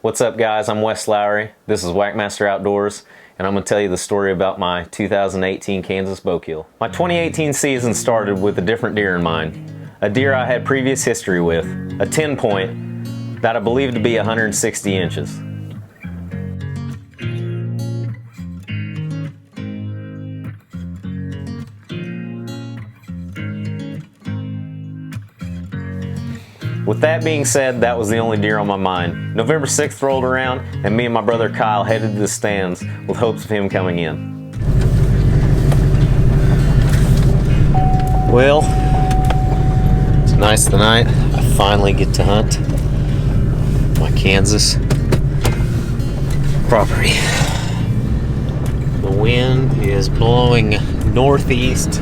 What's up guys, I'm Wes Lowrey. This is Whackmaster Outdoors, and I'm going to tell you the story about my 2018 Kansas bow kill. My 2018 season started with a different deer in mind. A deer I had previous history with, a 10-point that I believed to be 160 inches. With that being said, that was the only deer on my mind. November 6th rolled around, and me and my brother Kyle headed to the stands with hopes of him coming in. Well, tonight's the night I finally get to hunt my Kansas property. The wind is blowing northeast,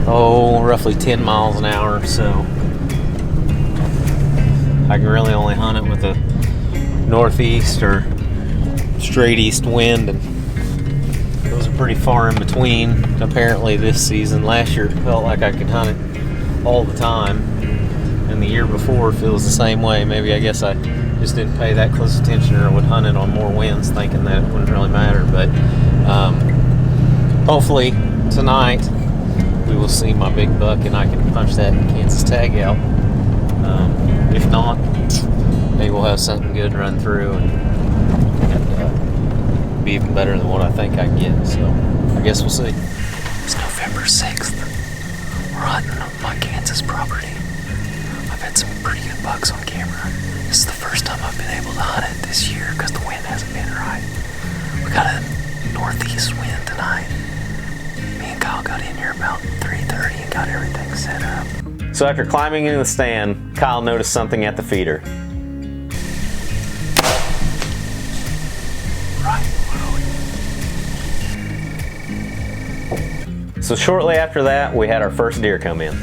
roughly 10 miles an hour, so I can really only hunt it with a northeast or straight east wind, and those are pretty far in between apparently this season. Last year it felt like I could hunt it all the time, and the year before feels the same way. Maybe I guess I just didn't pay that close attention, or would hunt it on more winds thinking that it wouldn't really matter. But hopefully tonight we will see my big buck and I can punch that Kansas tag out. If not, maybe we'll have something good run through and be even better than what I think I can get. So I guess we'll see. It's November 6th. We're hunting my Kansas property. I've had some pretty good bucks on camera. This is the first time I've been able to hunt it this year because the wind hasn't been right. We got a northeast wind tonight. Me and Kyle got in here about 3:30 and got everything set up. So after climbing into the stand, Kyle noticed something at the feeder. So shortly after that, we had our first deer come in.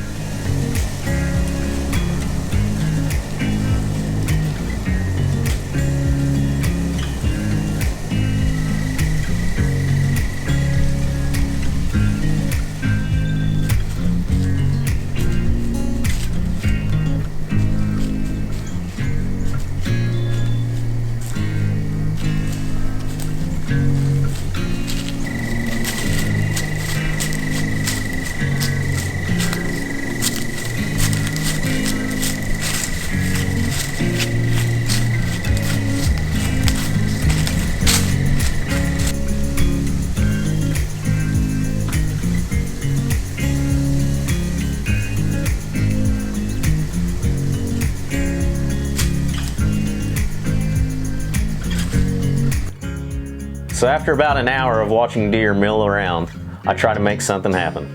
So after about an hour of watching deer mill around, I try to make something happen.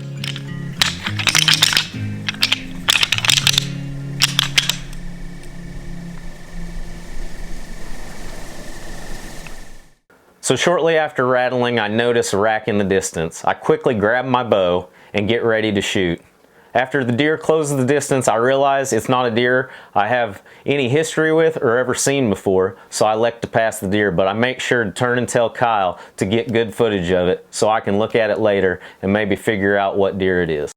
So shortly after rattling, I notice a rack in the distance. I quickly grab my bow and get ready to shoot. After the deer closes the distance, I realize it's not a deer I have any history with or ever seen before, so I elect to pass the deer, but I make sure to turn and tell Kyle to get good footage of it so I can look at it later and maybe figure out what deer it is.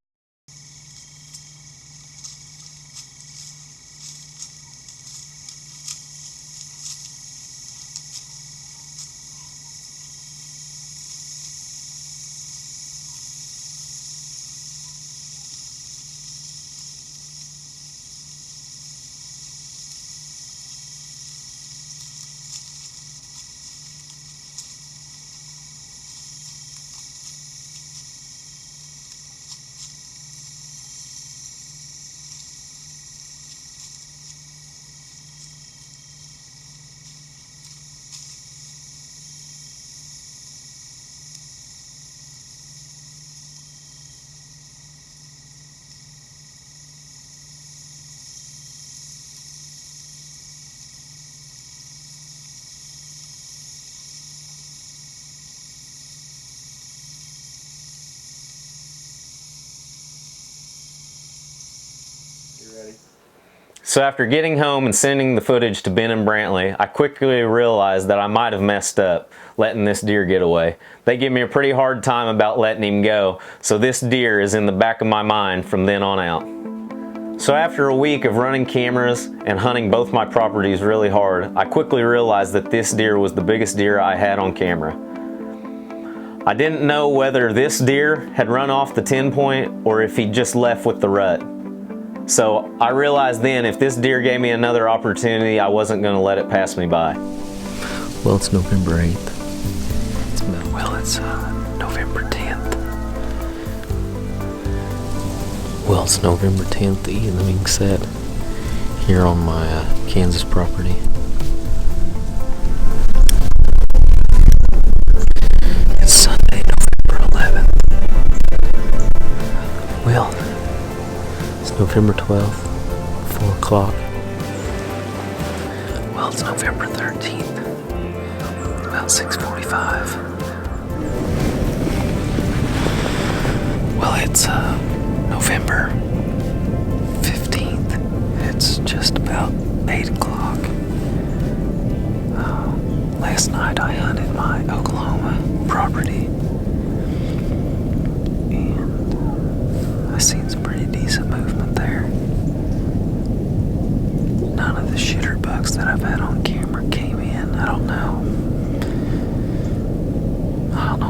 So after getting home and sending the footage to Ben and Brantley, I quickly realized that I might have messed up letting this deer get away. They give me a pretty hard time about letting him go, so this deer is in the back of my mind from then on out. So after a week of running cameras and hunting both my properties really hard, I quickly realized that this deer was the biggest deer I had on camera. I didn't know whether this deer had run off the 10 point or if he just left with the rut. So I realized then if this deer gave me another opportunity, I wasn't going to let it pass me by. Well, it's November 8th. It's November 10th. Well, it's November 10th. The evening set here on my Kansas property. It's Sunday, November 11th. Well, it's November 12th, 4 o'clock. Well, it's November 13th, about 6:45. Well, it's November 15th. It's just about 8 o'clock. Last night I hunted my Oklahoma property and I seen some pretty decent movement there. None of the shooter bucks that I've had on camera came in. I don't know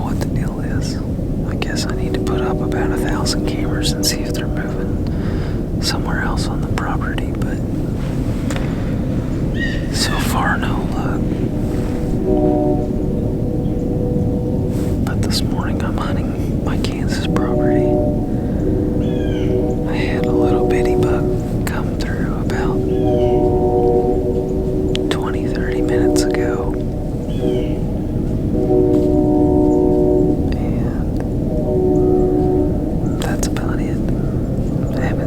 what the deal is. I guess I need to put up about 1,000 cameras and see if they're moving somewhere else on the property, but so far no luck. But this morning I'm hunting my Kansas property. I had a little bitty buck come through about 20-30 minutes ago.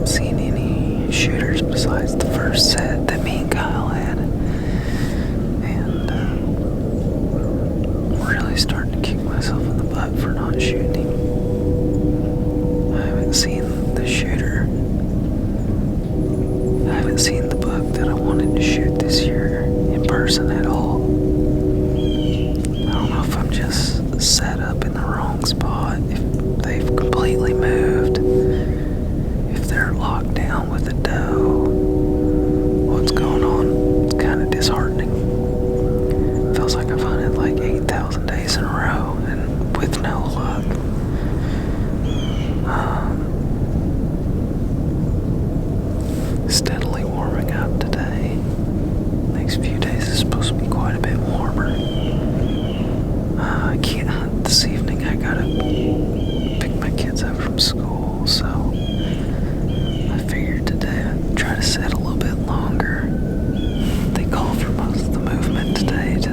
Seen any shooters besides the first set that me and Kyle had, and I'm really starting to kick myself in the butt for not shooting him. I haven't seen the shooter. I haven't seen the buck that I wanted to shoot this year in person at all. I don't know if I'm just set up in the wrong spot, if they've completely moved, they're locked down with a doe. What's going on? It's kind of disheartening. Feels like I've hunted like 8,000 days in a row and with no luck. Steadily warming up today. Next few days is supposed to be quite a bit warmer. I can't hunt this evening. I gotta pick my kids up from school, so try to set a little bit longer. They call for most of the movement today to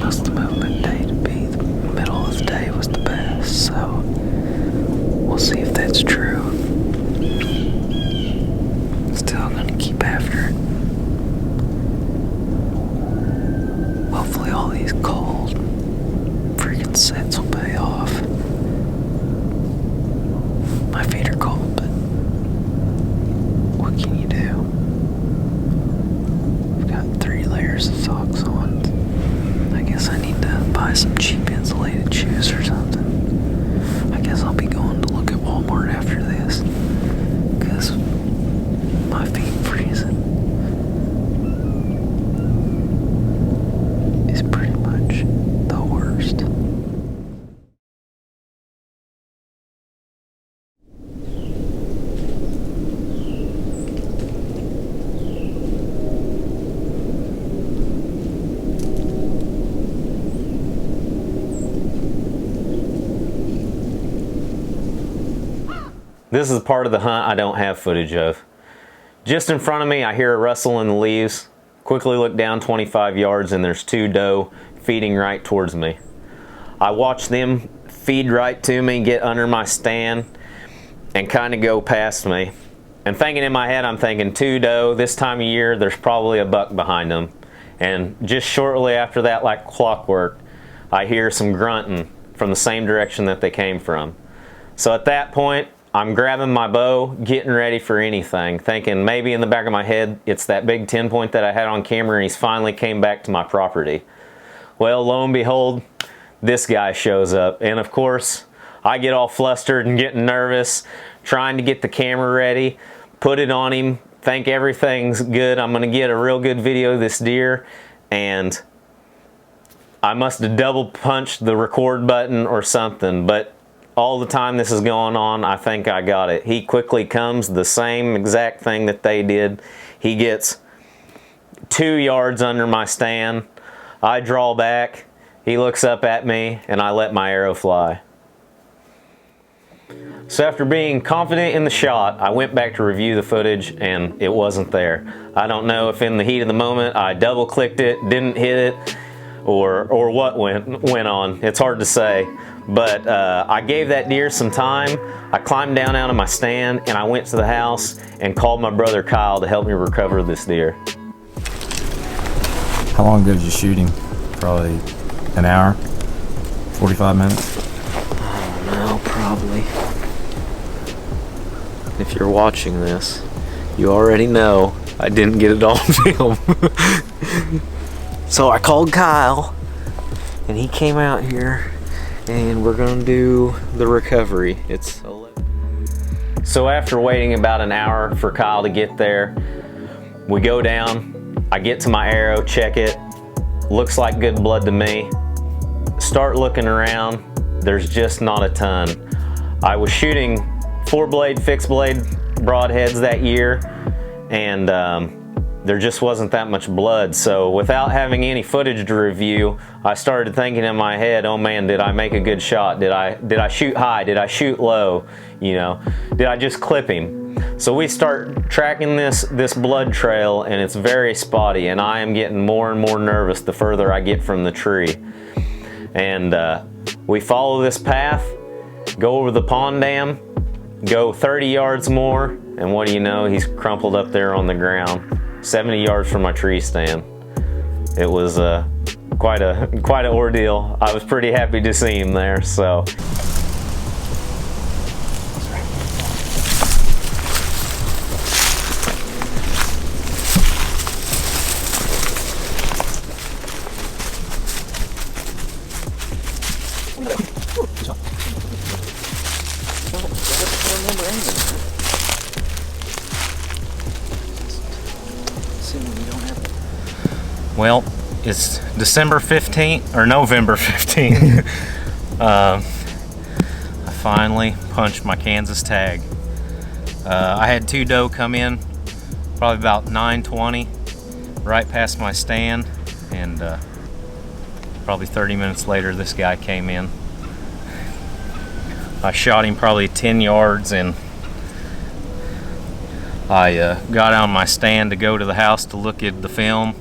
most of the movement day to be the middle of the day was the best, so we'll see if that's true. Still gonna keep after it. Hopefully all these cold freaking sets will pay off. My feet are cold, but what can you do? I've got 3 layers of socks on. I guess I need to buy some cheap insulated shoes or something. I guess I'll be going to look at Walmart after this, because my feet freezing is pretty much the worst. This is part of the hunt I don't have footage of. Just in front of me, I hear a rustle in the leaves. Quickly look down 25 yards and there's 2 doe feeding right towards me. I watch them feed right to me, get under my stand, and kind of go past me. And thinking in my head, I'm thinking 2 doe, this time of year, there's probably a buck behind them. And just shortly after that, like clockwork, I hear some grunting from the same direction that they came from. So at that point, I'm grabbing my bow, getting ready for anything, thinking maybe in the back of my head it's that big 10 point that I had on camera and he's finally came back to my property. Well, lo and behold, this guy shows up, and of course I get all flustered and getting nervous, trying to get the camera ready, put it on him, think everything's good, I'm gonna get a real good video of this deer, and I must have double punched the record button or something, but all the time this is going on, I think I got it. He quickly comes, the same exact thing that they did. He gets 2 yards under my stand. I draw back, he looks up at me, and I let my arrow fly. So after being confident in the shot, I went back to review the footage and it wasn't there. I don't know if in the heat of the moment I double clicked it, didn't hit it, or what went on. It's hard to say. But I gave that deer some time. I climbed down out of my stand and I went to the house and called my brother Kyle to help me recover this deer. How long ago did you shoot him? Probably an hour? 45 minutes? Oh no, probably. If you're watching this, you already know I didn't get it on film. So I called Kyle and he came out here and we're gonna do the recovery. It's 11. So after waiting about an hour for Kyle to get there, we go down, I get to my arrow, check it, looks like good blood to me. Start looking around, there's just not a ton. I was shooting 4-blade, fixed blade broadheads that year, and there just wasn't that much blood. So without having any footage to review, I started thinking in my head, oh man, did I make a good shot? Did I shoot high? Did I shoot low? You know, did I just clip him? So we start tracking this blood trail, and it's very spotty, and I am getting more and more nervous the further I get from the tree. And we follow this path, go over the pond dam, go 30 yards more, and what do you know, he's crumpled up there on the ground, 70 yards from my tree stand. It was quite an ordeal. I was pretty happy to see him there. So. Well, it's December 15th, or November 15th. I finally punched my Kansas tag. I had 2 doe come in, probably about 9:20, right past my stand, and probably 30 minutes later this guy came in. I shot him probably 10 yards, and I got on my stand to go to the house to look at the film,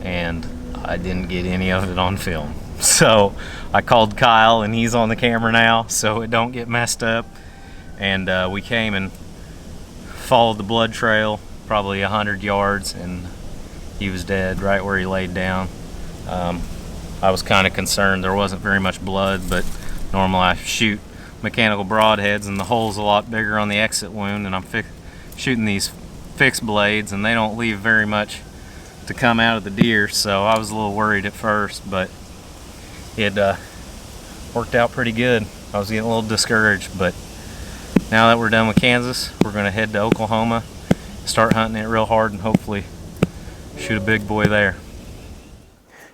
and I didn't get any of it on film. So I called Kyle, and he's on the camera now so it don't get messed up. And we came and followed the blood trail probably 100 yards, and he was dead right where he laid down. I was kind of concerned there wasn't very much blood, but normally I shoot mechanical broadheads and the hole's a lot bigger on the exit wound, and I'm shooting these fixed blades and they don't leave very much to come out of the deer, so I was a little worried at first, but it worked out pretty good. I was getting a little discouraged, but now that we're done with Kansas, we're going to head to Oklahoma, start hunting it real hard, and hopefully shoot a big boy there.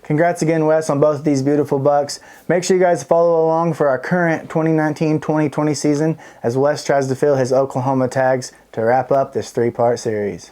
Congrats again, Wes, on both of these beautiful bucks. Make sure you guys follow along for our current 2019-2020 season as Wes tries to fill his Oklahoma tags to wrap up this 3-part series.